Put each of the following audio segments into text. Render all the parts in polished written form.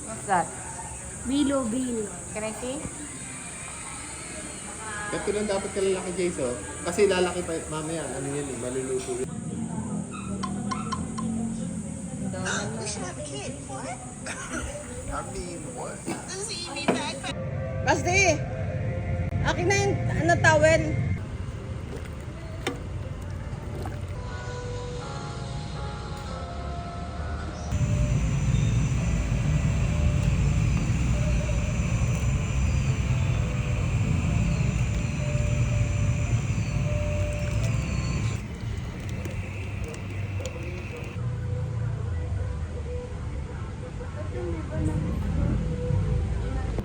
What's that? Bilo, bilo. Can I see? Ito lang dapat kalalaki, Jace, oh. Kasi lalaki pa mamaya. Ano yan eh, maluluto yun. We should have a kid. What? I mean, what? Basti! Akin na yung towel.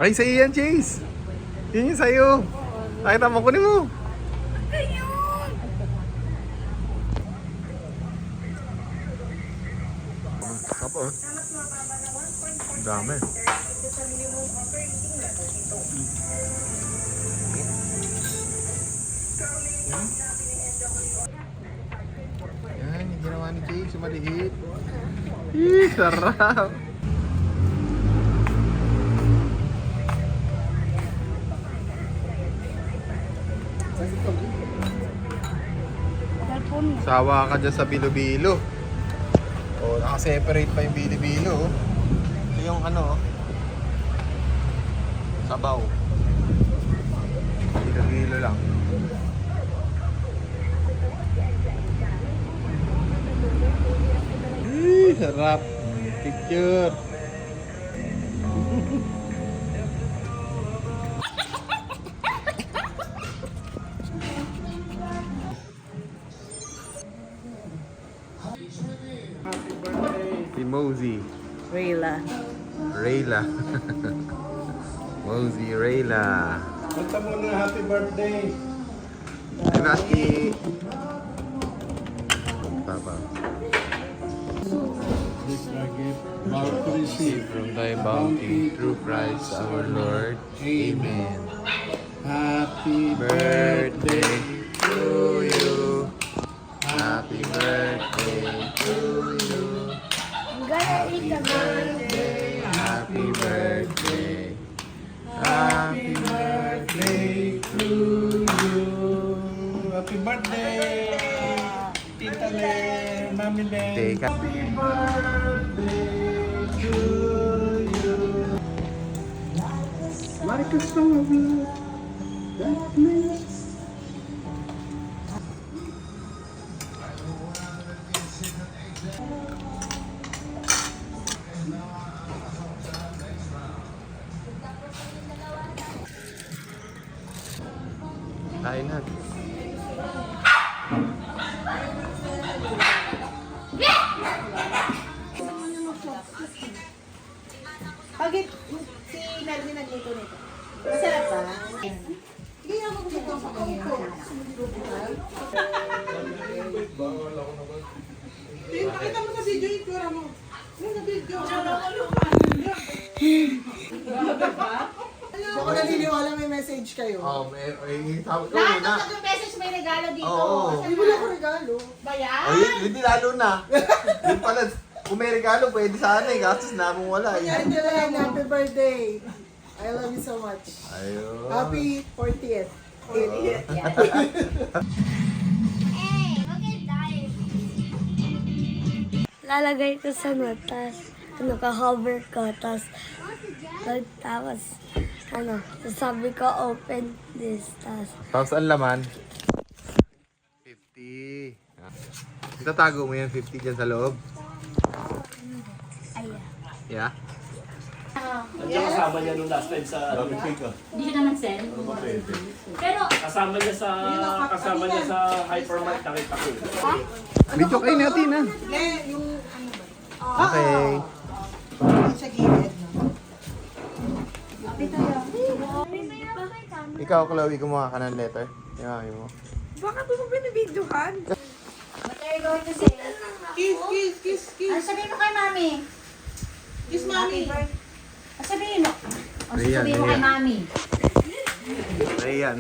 Ay, sa'yo yan, Chase! Yun yung sa'yo! Nakita mo, kunin mo! Tapos, dami. Yan, yung ginawa ni Chase, yung maliit. Sarap! Cellphone mo. Sawa ka dyan sa bilo-bilo. O, naka-separate pa yung bilo-bilo. Ito yung ano, sabaw. Bilo-bilo lang. Sarap. Picture. Si Mosey. Rayla. Rayla. Mosey Rayla. Kanta mo na happy birthday. Happy. Papa. This is a gift about to receive From thy bounty through Christ our Lord. Amen. Happy Birthday to you. Happy birthday to you. Ang galing ka Happy birthday. Happy birthday to you. Happy birthday. Tita Le, Mami Le. Teka. Happy birthday to you. Like a song of love that makes Kain na. Pagit si Melvin nagluto nito. Masarap ba? Hindi ako dito sa kaupo. Pakita mo sa video yung tura mo. Yung na-video. Hindi ako naniniwala may message kayo. Oh, sabi ko Lahat muna. ng mag-message may regalo dito. Oo. Hindi mo na ako regalo. Ba yan? Oh, yun lalo na. Yun pala, kung may regalo, pwede sana eh. Gastos na mong wala eh. Yan nila yan. Happy birthday. I love you so much. Ayun. Happy 40th. Lalagay ko sa notas. Ano ka, hover ko. Tapos, ano, sasabi ko, open this. Tapos ang laman? 50. Itatago mo yan 50 dyan sa loob? Ayan. Yeah? Nandiyan kasama niya nung last time sa Hindi siya naman send. Pero, kasama niya sa hypermart, nakita ko. Video kayo natin ha. Hindi, yung ano ba? Okay. Sa gilid. Ikaw, Chloe, kumuha ka ng letter. Imahe mo. Baka mo binibidyohan? what are you going to say? Kiss. Ano sabihin mo kay mami? Kiss, mami. Ano sabihin mo? Ano Rhea, sabihin mo kay Rhea. mami? Naiya.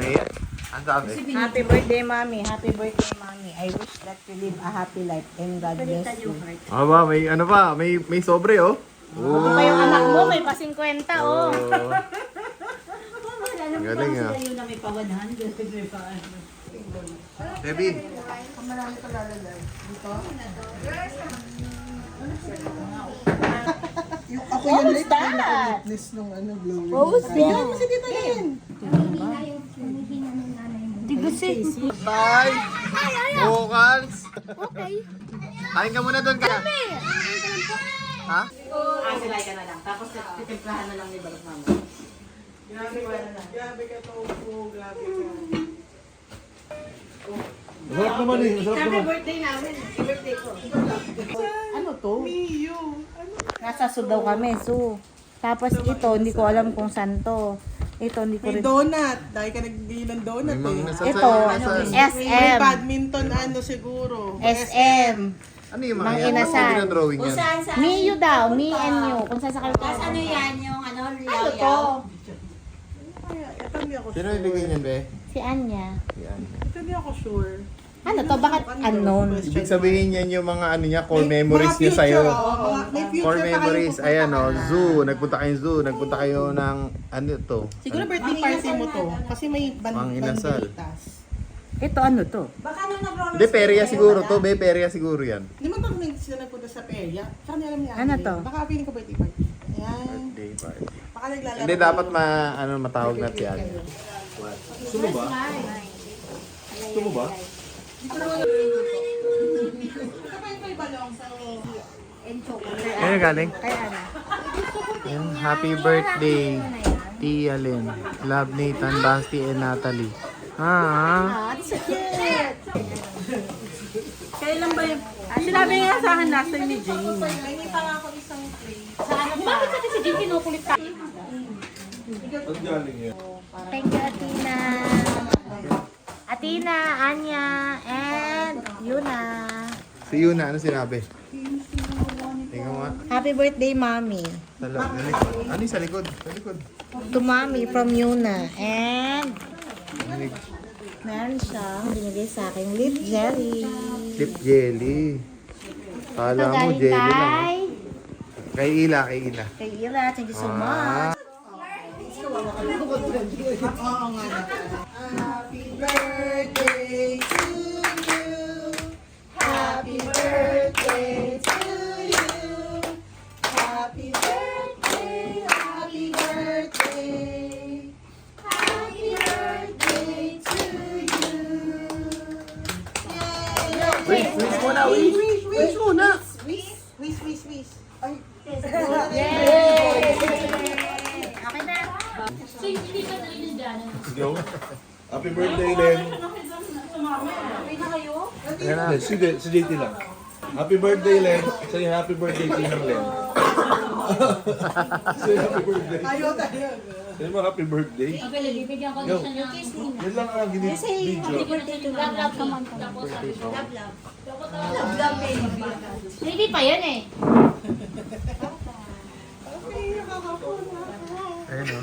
Ang sabi? Happy birthday, Mommy. Happy birthday, Mommy. I wish that you live a happy life and God bless you. Aba, may ano pa, may sobre oh. Oh. Pa yung anak mo, may pa 50, oh. Galing ah. Yun na may pa 100, may pa ano. Debbie. Ako yun ulit, ako yung Witness nung ano, glowing. Bigyan mo si Tita Len. Di gusto. Bye! Vocals! Okay. Kain ka muna doon ka. Ha? Silay ka na lang. Tapos titimplahan na lang ni Balot Mama. Grabe ka, Tofu. Grabe ka. Masarap naman eh, masarap Happy naman. birthday namin. Birthday ko. Ano to? Miyo. Nasa Su daw kami, Su. Tapos ito, hindi ko alam kung saan to. Ito, hindi ko May rin. donut. Dahil ka nagbili ng donut May mga eh. nasa Ito, May SM. badminton ano siguro. SM. Ano yung mga Mang yan? Ba't inasal. hindi drawing yan? Miyu daw, me and you. Kung saan sa kayo. Tapos ano yan, yung ano, Ano liyaw-yaw? to? Kaya, ito hindi ako Sino sure. yung bigay niyan, be? Si Anya. Yan. Ito hindi ako sure. Ano to? Bakit unknown? Ibig sabihin yan yung mga ano niya, core May- memories mga niya future, sa'yo. may future Core pa kayo memories. pupuntahan. Ayan o, zoo. Nagpunta kayo zoo. Nagpunta kayo ng, ano to? Siguro birthday party mo to. Kasi may Mang inasal. banderitas. Ito ano to? Baka nung nag-roller Hindi, perya siguro to. Be, perya siguro yan. Hindi mo pag sila nagpunta sa Peria. Tsaka niya alam niya. Ano to? Baka feeling ko birthday party. Ayan. Birthday party. Baka naglalaro. Hindi, dapat matawag na si Ate. Gusto mo ba? Gusto mo ba? Ayun galing. Kaya ano? Yan, happy birthday, Tia Lynn. Love Nathan, Basti, and Natalie. Ah, That's so cute. Kailan ba yung... Sinabi nga sa akin nasa ni Jane. May pa nga ako isang plate. Sa ano pa? Bakit kasi si Jim kinukulit ka? Ang galing yan. Thank you, Athena. Athena, Anya, and Yuna. si Yuna, ano sinabi? Tingnan mo nga. Happy birthday, Mommy. Sa likod. Ano yung sa likod? Sa likod. To Mommy from Yuna. And Dinig. meron siyang binigay sa akin lip jelly. Lip jelly. Kala Ito mo, galing jelly lang. kay... Kay Ila, kay Ila. Kay Ila, thank you so Ah. much. Happy birthday to you. Happy birthday to you. Happy birthday, happy birthday. Happy birthday to you. Yay! Wish muna, wish! Wish muna! Wish. Ay. Okay na. So, hindi ka na rin dyan. Let's go. Happy birthday, Len. Ayan na. Si JT lang. Happy birthday, Len. Say happy birthday, Tinang Len. Say happy birthday. Ayaw tayo. Say mo happy birthday. Okay, bibigyan ko na siya ng... Yan lang ang video. Love naman. Tapos sabi ko, love. Hindi pa yan eh. Ayun o.